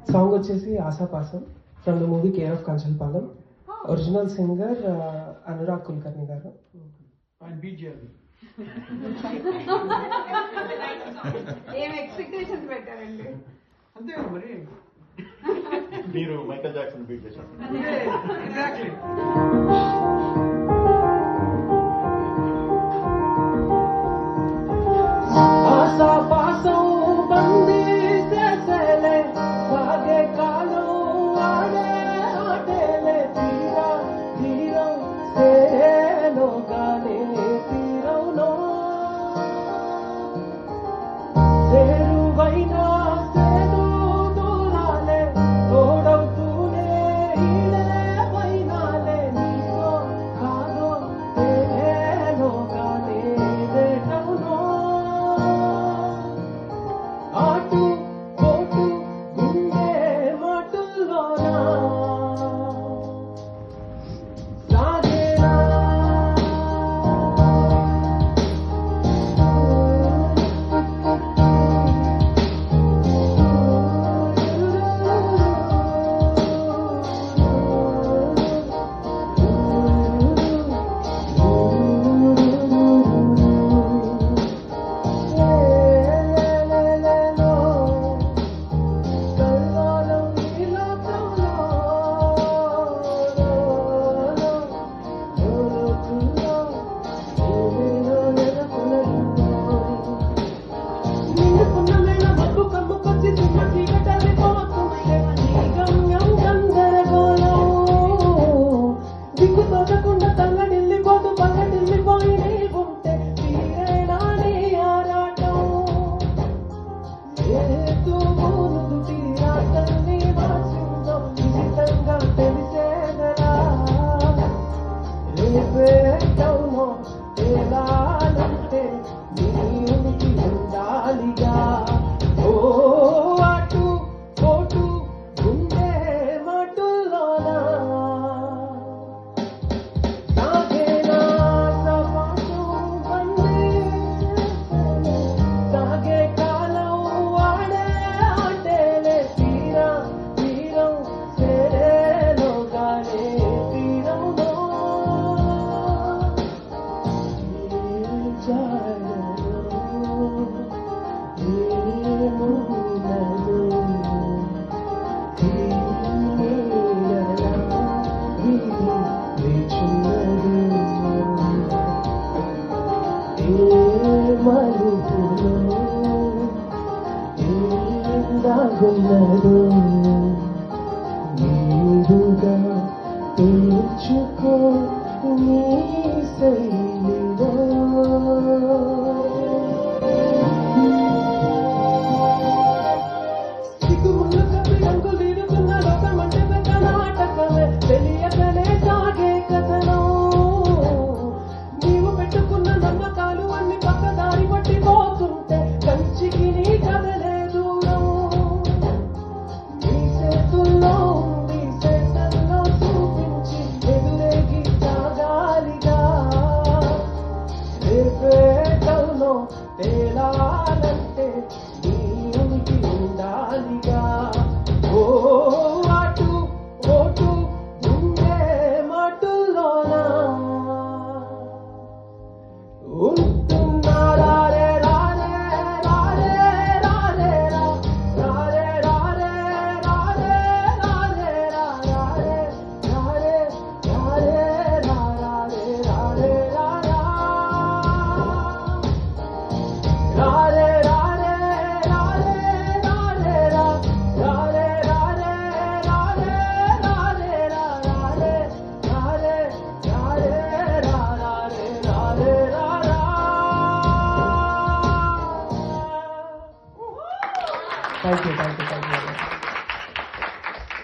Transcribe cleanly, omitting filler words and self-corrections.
Song వచ్చేసి Aasapaasam from the movie care of Kancharapalem. Original singer Anurag Kulkarni garu. అంతే మరి మీరు మైకేల్ జాక్సన్ బీట్ చేశారు. నీరుగా తీర్చుకో నీ శైలిలో సిగ్గుముళ్ళ కప్పి రంగులు తీరుతున్న లోకమంటే పెద్ద నాటకమే తెలియకనే సాగే కథనం నీవు పెట్టుకున్న నమ్మకాలు అన్ని పక్కదారి పట్టిపోతుంటే కంచికి నీ కథలే దూరం నీ చేతుల్లో ఉంది చేతల్లో చూపించి ఎదురేగి సాగాలిగా రేపేటల్లో తేలాలంటే నీ ఉనికి ఉండాలిగా ఓ అటు ఓటు ఉండే మాటల్లోనా ఉంటున్నా రారే రారే రారే రారే రారే రారే రారే రారే రారే రారే రారే రారే రారే రారే రారే రారే రారే రారే Thank you.